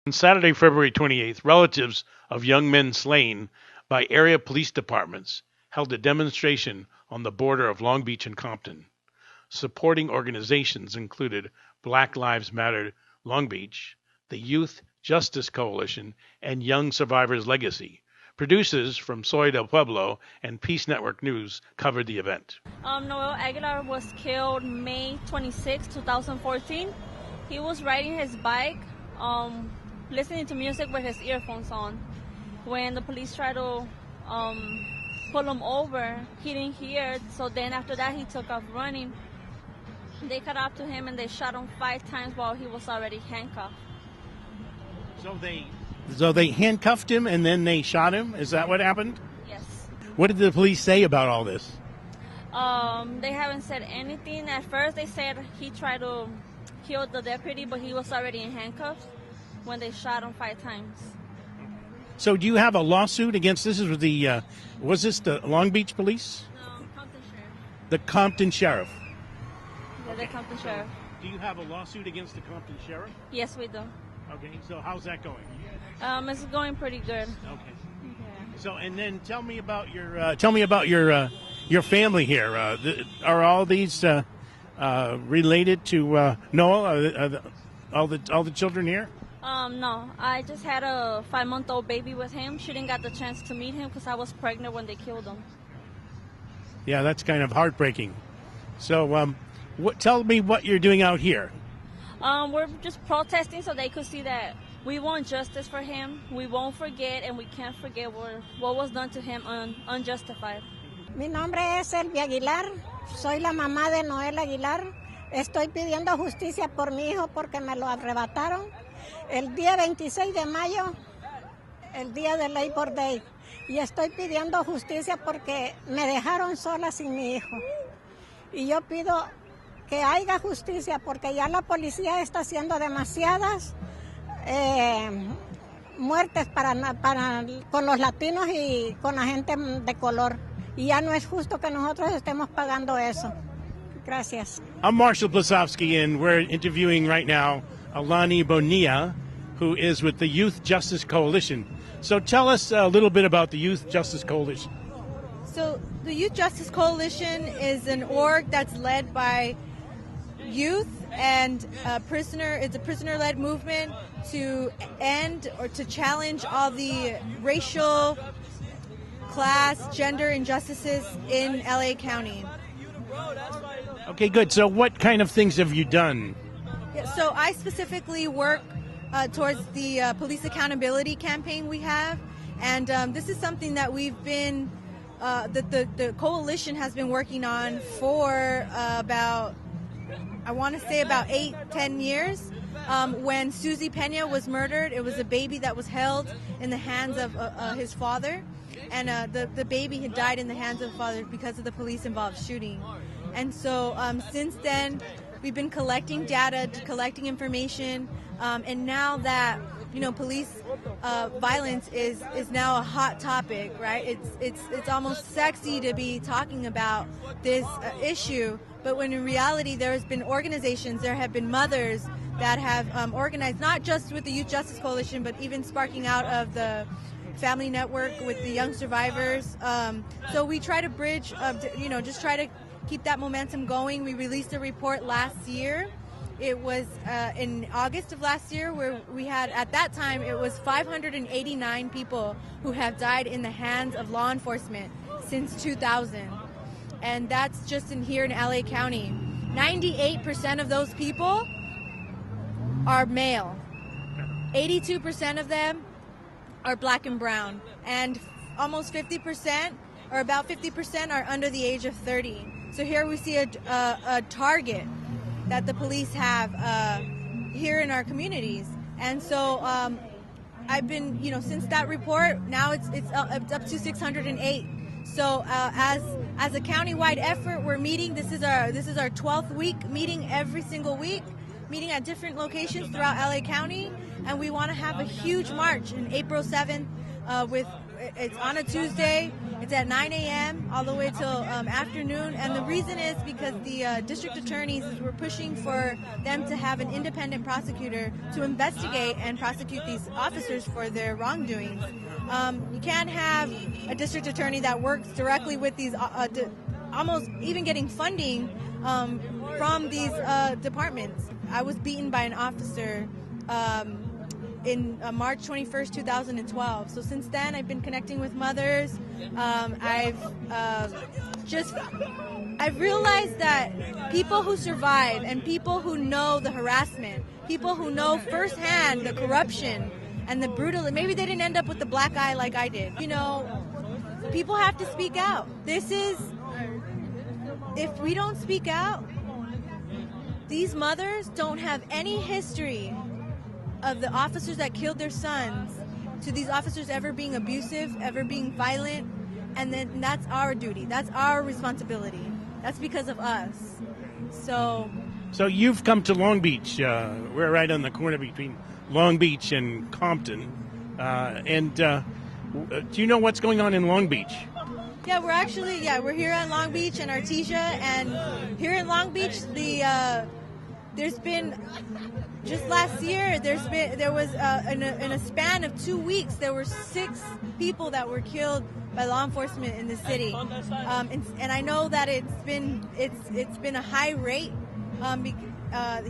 On Saturday, February 28th, relatives of young men slain by area police departments held a demonstration on the border of Long Beach and Compton. Supporting organizations included Black Lives Matter Long Beach, the Youth Justice Coalition, and Young Survivors Legacy. Producers from Soy del Pueblo and Peace Network News covered the event. Noel Aquilar was killed May 26, 2014. He was riding his bike, listening to music with his earphones on. When the police tried to pull him over, he didn't hear, so then after that he took off running. They caught up to him and they shot him 5 times while he was already handcuffed. So they handcuffed him and then they shot him? Is that what happened? Yes. What did the police say about all this? They haven't said anything. At first they said he tried to kill the deputy, but he was already in handcuffs when they shot him 5 times. So do you have a lawsuit against this? Was this the Long Beach police? No, Compton Sheriff. The Compton Sheriff. Yeah, the Compton Sheriff. Do you have a lawsuit against the Compton Sheriff? Yes, we do. Okay, so how's that going? It's going pretty good. Okay. Yeah. So, and then tell me about your family here. Are all these related to Noel? All the children here? No. I just had a 5-month-old baby with him. She didn't get the chance to meet him because I was pregnant when they killed him. Yeah, that's kind of heartbreaking. So, tell me what you're doing out here. We're just protesting so they could see that we want justice for him. We won't forget, and we can't forget what was done to him unjustified. Mi nombre es Elvia Aguilar. Soy la mamá de Noel Aguilar. Estoy pidiendo justicia por mi hijo porque me lo arrebataron el día 26 de mayo, el día de Labor Day. Y estoy pidiendo justicia porque me dejaron sola sin mi hijo. Y yo pido que haya justicia porque ya la policía está haciendo demasiadas muertes con los latinos y con la gente de color. Y ya no es justo que nosotros estemos pagando eso. Gracias. I'm Marshall Blesofsky, and we're interviewing right now Aloni Bonilla, who is with the Youth Justice Coalition. So tell us a little bit about the Youth Justice Coalition. So the Youth Justice Coalition is an org that's led by youth and it's a prisoner-led movement to end or to challenge all the racial, class, gender injustices in LA County. Okay, good. So what kind of things have you done? Yeah, so I specifically work towards the police accountability campaign we have, and this is something that we've been, the coalition has been working on for about 8-10 years. When Susie Pena was murdered, it was a baby that was held in the hands of his father, and the baby had died in the hands of the father because of the police-involved shooting. And so since then, we've been collecting data, collecting information, and now that police violence is now a hot topic, right? It's almost sexy to be talking about this issue, but when in reality there has been organizations, there have been mothers that have organized, not just with the Youth Justice Coalition, but even sparking out of the Family Network with the Young Survivors. So we try to bridge, just try to keep that momentum going. We released a report last year. It was in August of last year where we had, at that time, it was 589 people who have died in the hands of law enforcement since 2000. And that's just here in LA County. 98% of those people are male. 82% of them are black and brown. And almost 50%, or about 50%, are under the age of 30. So here we see a target that the police have here in our communities. And so I've been, since that report, now it's up to 608. So as a countywide effort, we're meeting. This is our 12th week, meeting every single week, meeting at different locations throughout LA County, and we want to have a huge march on April 7th It's on a Tuesday. It's at 9 a.m. all the way till afternoon. And the reason is because the district attorneys were pushing for them to have an independent prosecutor to investigate and prosecute these officers for their wrongdoings. You can't have a district attorney that works directly with these, almost even getting funding from these departments. I was beaten by an officer in March 21st, 2012. So since then, I've been connecting with mothers. I've realized that people who survive and people who know the harassment, people who know firsthand the corruption and the brutality, maybe they didn't end up with the black eye like I did. You know, people have to speak out. If we don't speak out, these mothers don't have any history of the officers that killed their sons to these officers ever being abusive, ever being violent, and then that's our duty. That's our responsibility. That's because of us. So you've come to Long Beach. We're right on the corner between Long Beach and Compton. Do you know what's going on in Long Beach? Yeah, we're here at Long Beach and Artesia, and here in Long Beach, there's been, just last year, there was in a span of 2 weeks, there were 6 people that were killed by law enforcement in the city, and I know that it's been a high rate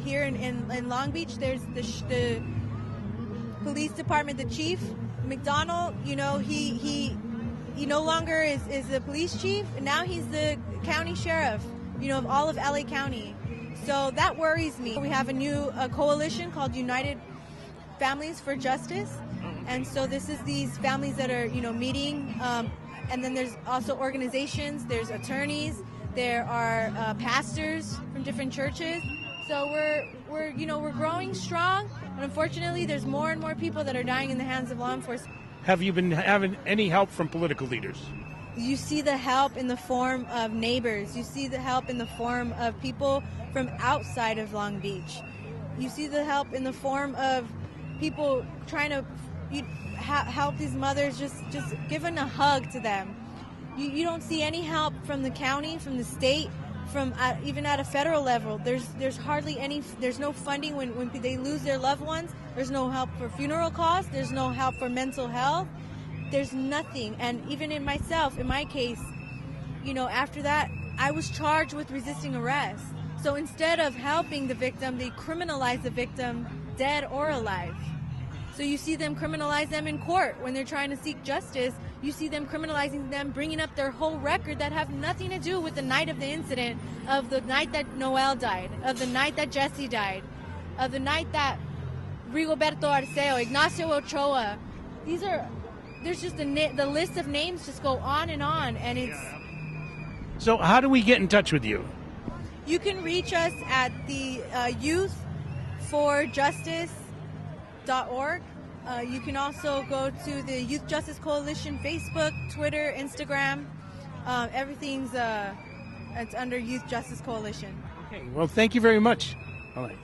here in Long Beach. There's the police department, the chief McDonald. You know, he no longer is the police chief, and now he's the county sheriff, you know, of all of LA County. So that worries me. We have a new coalition called United Families for Justice, and so this is these families that are, you know, meeting, and then there's also organizations, there's attorneys, there are pastors from different churches. So we're growing strong, and unfortunately there's more and more people that are dying in the hands of law enforcement. Have you been having any help from political leaders? You see the help in the form of neighbors. You see the help in the form of people from outside of Long Beach. You see the help in the form of people trying to help these mothers, just giving a hug to them. You don't see any help from the county, from the state, from even at a federal level. There's hardly any. There's no funding when they lose their loved ones. There's no help for funeral costs. There's no help for mental health. There's nothing. And even in my case, you know, after that, I was charged with resisting arrest. So instead of helping the victim, they criminalize the victim, dead or alive. So you see them criminalize them in court when they're trying to seek justice. You see them criminalizing them, bringing up their whole record that have nothing to do with the night of the incident, of the night that Noel died, of the night that Jesse died, of the night that Rigoberto Arceo, Ignacio Ochoa. There's just the list of names just go on, and it's... So how do we get in touch with you? You can reach us at the youthforjustice.org. You can also go to the Youth Justice Coalition Facebook, Twitter, Instagram. Everything's it's under Youth Justice Coalition. Okay. Well, thank you very much. All right.